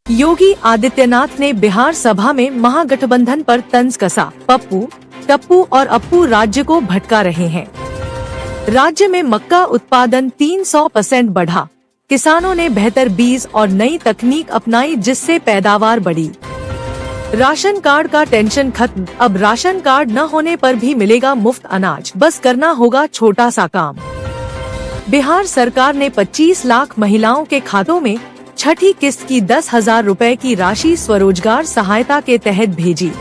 योगी आदित्यनाथ ने बिहार सभा में महागठबंधन पर तंज कसा। पप्पू, टप्पू और अप्पू राज्य को भटका रहे हैं। राज्य में मक्का उत्पादन 300% बढ़ा। किसानों ने बेहतर बीज और नई तकनीक अपनाई, जिससे पैदावार बढ़ी। राशन कार्ड का टेंशन खत्म, अब राशन कार्ड न होने पर भी मिलेगा मुफ्त अनाज, बस करना होगा छोटा सा काम। बिहार सरकार ने 25 लाख महिलाओं के खातों में छठी किस्त की 10,000 रुपए की राशि स्वरोजगार सहायता के तहत भेजी।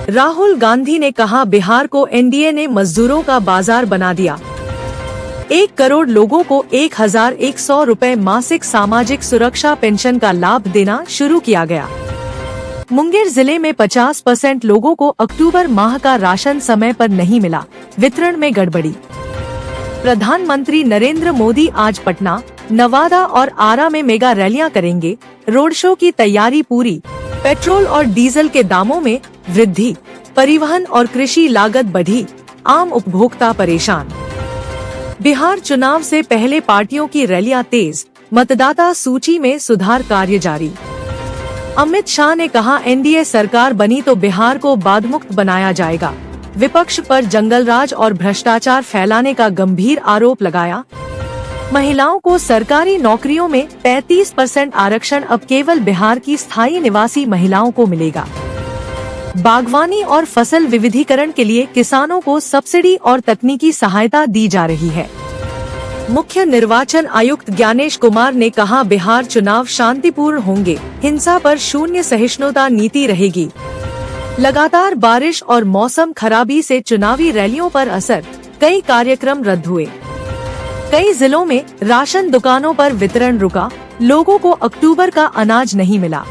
राहुल गांधी ने कहा, बिहार को एनडीए ने मजदूरों का बाजार बना दिया। 1 करोड़ लोगों को 1,100 रुपए मासिक सामाजिक सुरक्षा पेंशन का लाभ देना शुरू किया गया। मुंगेर जिले में 50% लोगों को अक्टूबर माह का राशन समय पर नहीं मिला, वितरण में गड़बड़ी। प्रधानमंत्री नरेंद्र मोदी आज पटना, नवादा और आरा में मेगा रैलियां करेंगे। रोड शो की तैयारी पूरी। पेट्रोल और डीजल के दामों में वृद्धि, परिवहन और कृषि लागत बढ़ी, आम उपभोक्ता परेशान। बिहार चुनाव से पहले पार्टियों की रैलियां तेज, मतदाता सूची में सुधार कार्य जारी। अमित शाह ने कहा, एनडीए सरकार बनी तो बिहार को बाढ़मुक्त बनाया जाएगा। विपक्ष पर जंगलराज और भ्रष्टाचार फैलाने का गंभीर आरोप लगाया। महिलाओं को सरकारी नौकरियों में 35% आरक्षण अब केवल बिहार की स्थायी निवासी महिलाओं को मिलेगा। बागवानी और फसल विविधीकरण के लिए किसानों को सब्सिडी और तकनीकी सहायता दी जा रही है। मुख्य निर्वाचन आयुक्त ज्ञानेश कुमार ने कहा, बिहार चुनाव शांतिपूर्ण होंगे, हिंसा पर शून्य सहिष्णुता नीति रहेगी। लगातार बारिश और मौसम खराबी से चुनावी रैलियों पर असर, कई कार्यक्रम रद्द हुए। कई जिलों में राशन दुकानों पर वितरण रुका, लोगों को अक्टूबर का अनाज नहीं मिला।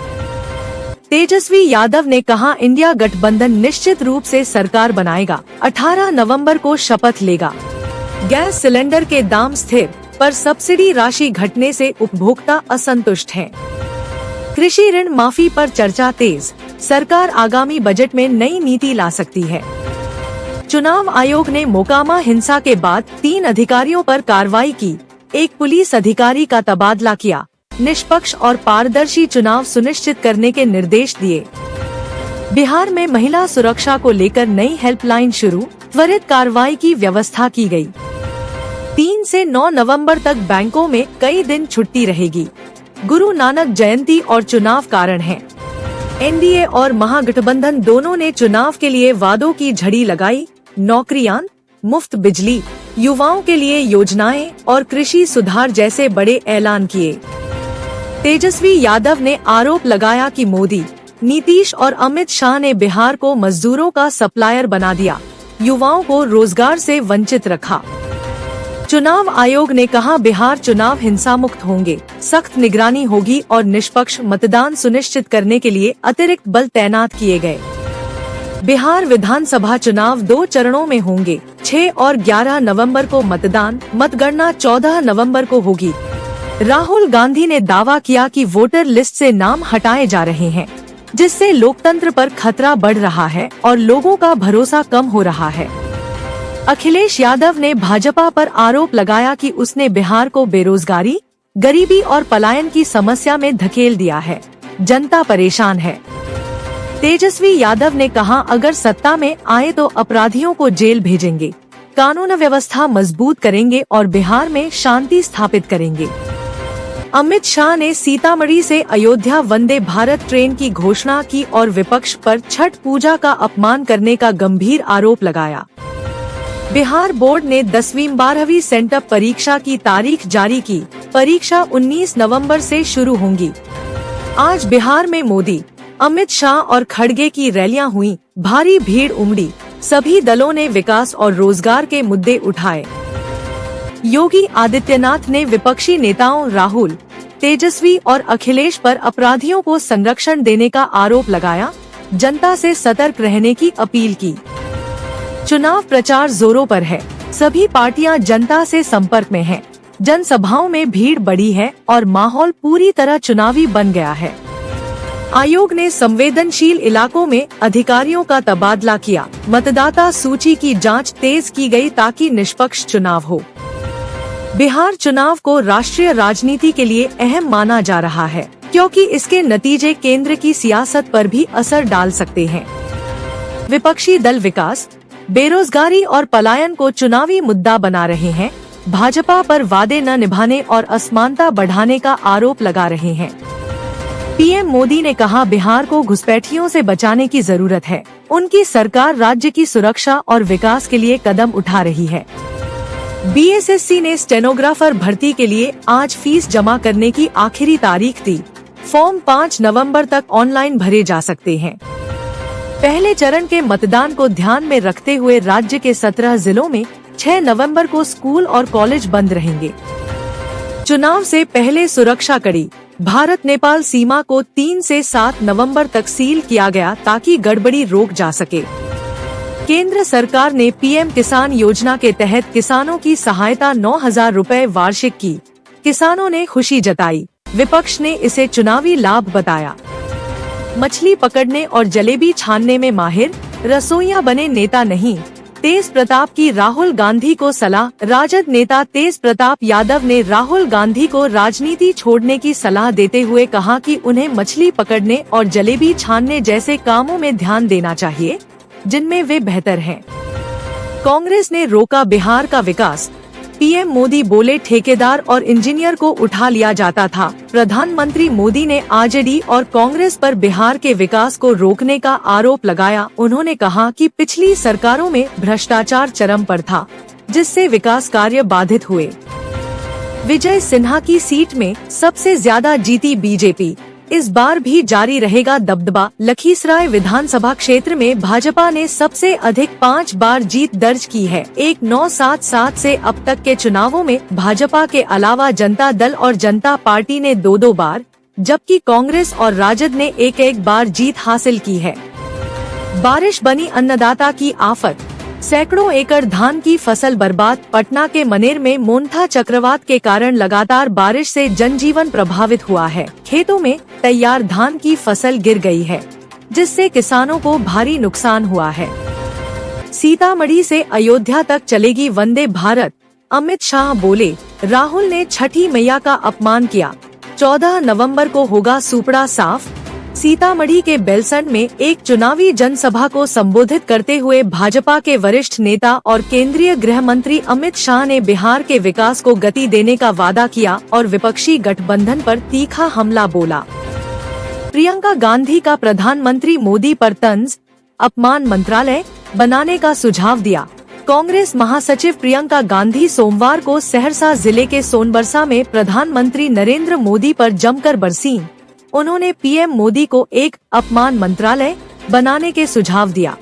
तेजस्वी यादव ने कहा, इंडिया गठबंधन निश्चित रूप से सरकार बनाएगा, 18 नवंबर को शपथ लेगा। गैस सिलेंडर के दाम स्थिर, पर सब्सिडी राशि घटने से उपभोक्ता असंतुष्ट हैं। कृषि ऋण माफी पर चर्चा तेज, सरकार आगामी बजट में नई नीति ला सकती है। चुनाव आयोग ने मोकामा हिंसा के बाद 3 अधिकारियों पर कार्रवाई की, एक पुलिस अधिकारी का तबादला किया। निष्पक्ष और पारदर्शी चुनाव सुनिश्चित करने के निर्देश दिए। बिहार में महिला सुरक्षा को लेकर नई हेल्पलाइन शुरू, त्वरित कार्रवाई की व्यवस्था की गई। 3 से 9 नवंबर तक बैंकों में कई दिन छुट्टी रहेगी। गुरु नानक जयंती और चुनाव कारण है। एनडीए और महागठबंधन दोनों ने चुनाव के लिए वादों की झड़ी लगाई। नौकरियां, मुफ्त बिजली, युवाओं के लिए योजनाएं और कृषि सुधार जैसे बड़े ऐलान किए। तेजस्वी यादव ने आरोप लगाया कि मोदी, नीतीश और अमित शाह ने बिहार को मजदूरों का सप्लायर बना दिया, युवाओं को रोजगार से वंचित रखा। चुनाव आयोग ने कहा, बिहार चुनाव हिंसा मुक्त होंगे, सख्त निगरानी होगी और निष्पक्ष मतदान सुनिश्चित करने के लिए अतिरिक्त बल तैनात किए गए। बिहार विधानसभा चुनाव 2 चरणों में होंगे, 6 और 11 नवंबर को मतदान, मतगणना 14 नवंबर को होगी। राहुल गांधी ने दावा किया कि वोटर लिस्ट से नाम हटाए जा रहे हैं, जिससे लोकतंत्र पर खतरा बढ़ रहा है और लोगों का भरोसा कम हो रहा है। अखिलेश यादव ने भाजपा पर आरोप लगाया कि उसने बिहार को बेरोजगारी, गरीबी और पलायन की समस्या में धकेल दिया है, जनता परेशान है। तेजस्वी यादव ने कहा, अगर सत्ता में आए तो अपराधियों को जेल भेजेंगे, कानून व्यवस्था मजबूत करेंगे और बिहार में शांति स्थापित करेंगे। अमित शाह ने सीतामढ़ी से अयोध्या वंदे भारत ट्रेन की घोषणा की और विपक्ष पर छठ पूजा का अपमान करने का गंभीर आरोप लगाया। बिहार बोर्ड ने 10वीं-12वीं सेंटअप परीक्षा की तारीख जारी की, परीक्षा 19 नवंबर से शुरू होंगी। आज बिहार में मोदी, अमित शाह और खड़गे की रैलियां हुई, भारी भीड़ उमड़ी, सभी दलों ने विकास और रोजगार के मुद्दे उठाए। योगी आदित्यनाथ ने विपक्षी नेताओं राहुल, तेजस्वी और अखिलेश पर अपराधियों को संरक्षण देने का आरोप लगाया, जनता से सतर्क रहने की अपील की। चुनाव प्रचार जोरों पर है, सभी पार्टियां जनता से संपर्क में हैं। जनसभाओं में भीड़ बढ़ी है और माहौल पूरी तरह चुनावी बन गया है। आयोग ने संवेदनशील इलाकों में अधिकारियों का तबादला किया, मतदाता सूची की जांच तेज की गई ताकि निष्पक्ष चुनाव हो। बिहार चुनाव को राष्ट्रीय राजनीति के लिए अहम माना जा रहा है। क्योंकि इसके नतीजे केंद्र की सियासत पर भी असर डाल सकते हैं। विपक्षी दल विकास, बेरोजगारी और पलायन को चुनावी मुद्दा बना रहे हैं। भाजपा पर वादे न निभाने और असमानता बढ़ाने का आरोप लगा रहे हैं। पीएम मोदी ने कहा, बिहार को घुसपैठियों से बचाने की जरूरत है। उनकी सरकार राज्य की सुरक्षा और विकास के लिए कदम उठा रही है। बीएसएससी ने स्टेनोग्राफर भर्ती के लिए आज फीस जमा करने की आखिरी तारीख दी। फॉर्म 5 नवंबर तक ऑनलाइन भरे जा सकते हैं। पहले चरण के मतदान को ध्यान में रखते हुए राज्य के 17 जिलों में 6 नवंबर को स्कूल और कॉलेज बंद रहेंगे। चुनाव से पहले सुरक्षा कड़ी, भारत नेपाल सीमा को 3 से 7 नवंबर तक सील किया गया ताकि गड़बड़ी रोक जा सके। केंद्र सरकार ने पीएम किसान योजना के तहत किसानों की सहायता 9,000 रुपए वार्षिक की। किसानों ने खुशी जताई, विपक्ष ने इसे चुनावी लाभ बताया। मछली पकड़ने और जलेबी छानने में माहिर, रसोइया बने नेता नहीं, तेज प्रताप की राहुल गांधी को सलाह। राजद नेता तेज प्रताप यादव ने राहुल गांधी को राजनीति छोड़ने की सलाह देते हुए कहा कि उन्हें मछली पकड़ने और जलेबी छानने जैसे कामों में ध्यान देना चाहिए, जिनमें वे बेहतर हैं। कांग्रेस ने रोका बिहार का विकास, पीएम मोदी बोले, ठेकेदार और इंजीनियर को उठा लिया जाता था। प्रधानमंत्री मोदी ने आरजेडी और कांग्रेस पर बिहार के विकास को रोकने का आरोप लगाया। उन्होंने कहा कि पिछली सरकारों में भ्रष्टाचार चरम पर था, जिससे विकास कार्य बाधित हुए। विजय सिन्हा की सीट में सबसे ज्यादा जीती बीजेपी, इस बार भी जारी रहेगा दबदबा। लखीसराय विधानसभा क्षेत्र में भाजपा ने सबसे अधिक 5 बार जीत दर्ज की है। 1977 से अब तक के चुनावों में भाजपा के अलावा जनता दल और जनता पार्टी ने 2-2 बार, जबकि कांग्रेस और राजद ने 1-1 बार जीत हासिल की है। बारिश बनी अन्नदाता की आफत, सैकड़ों एकड़ धान की फसल बर्बाद। पटना के मनेर में मोन्था चक्रवात के कारण लगातार बारिश से जनजीवन प्रभावित हुआ है। खेतों में तैयार धान की फसल गिर गई है, जिससे किसानों को भारी नुकसान हुआ है। सीतामढ़ी से अयोध्या तक चलेगी वंदे भारत, अमित शाह बोले, राहुल ने छठी मैया का अपमान किया। 14 नवंबर को होगा सुपड़ा साफ। सीतामढ़ी के बेलसंड में एक चुनावी जनसभा को संबोधित करते हुए भाजपा के वरिष्ठ नेता और केंद्रीय गृह मंत्री अमित शाह ने बिहार के विकास को गति देने का वादा किया और विपक्षी गठबंधन पर तीखा हमला बोला। प्रियंका गांधी का प्रधानमंत्री मोदी पर तंज, अपमान मंत्रालय बनाने का सुझाव दिया। कांग्रेस महासचिव प्रियंका गांधी सोमवार को सहरसा जिले के सोनबरसा में प्रधानमंत्री नरेंद्र मोदी पर जमकर बरसीं। उन्होंने पीएम मोदी को एक अपमान मंत्रालय बनाने के सुझाव दिया।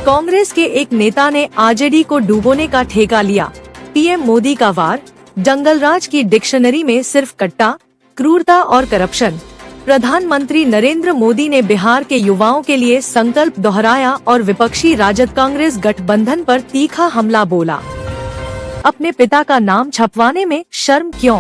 कांग्रेस के एक नेता ने आरजेडी को डुबोने का ठेका लिया। पीएम मोदी का वार, जंगलराज की डिक्शनरी में सिर्फ कट्टा, क्रूरता और करप्शन। प्रधानमंत्री नरेंद्र मोदी ने बिहार के युवाओं के लिए संकल्प दोहराया और विपक्षी राजद कांग्रेस गठबंधन पर तीखा हमला बोला। अपने पिता का नाम छपवाने में शर्म क्यों?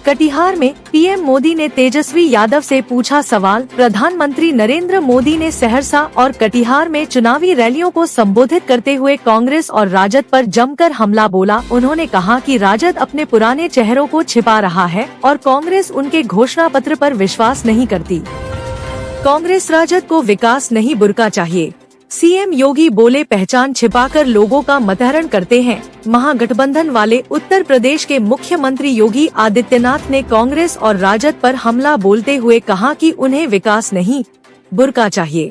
कटिहार में पीएम मोदी ने तेजस्वी यादव से पूछा सवाल। प्रधानमंत्री नरेंद्र मोदी ने सहरसा और कटिहार में चुनावी रैलियों को संबोधित करते हुए कांग्रेस और राजद पर जमकर हमला बोला। उन्होंने कहा कि राजद अपने पुराने चेहरों को छिपा रहा है और कांग्रेस उनके घोषणा पत्र पर विश्वास नहीं करती। कांग्रेस राजद को विकास नहीं बुरका चाहिए। सीएम योगी बोले, पहचान छिपाकर लोगों का मतहरण करते हैं। महागठबंधन वाले उत्तर प्रदेश के मुख्यमंत्री योगी आदित्यनाथ ने कांग्रेस और राजद पर हमला बोलते हुए कहा कि उन्हें विकास नहीं, बुरका चाहिए।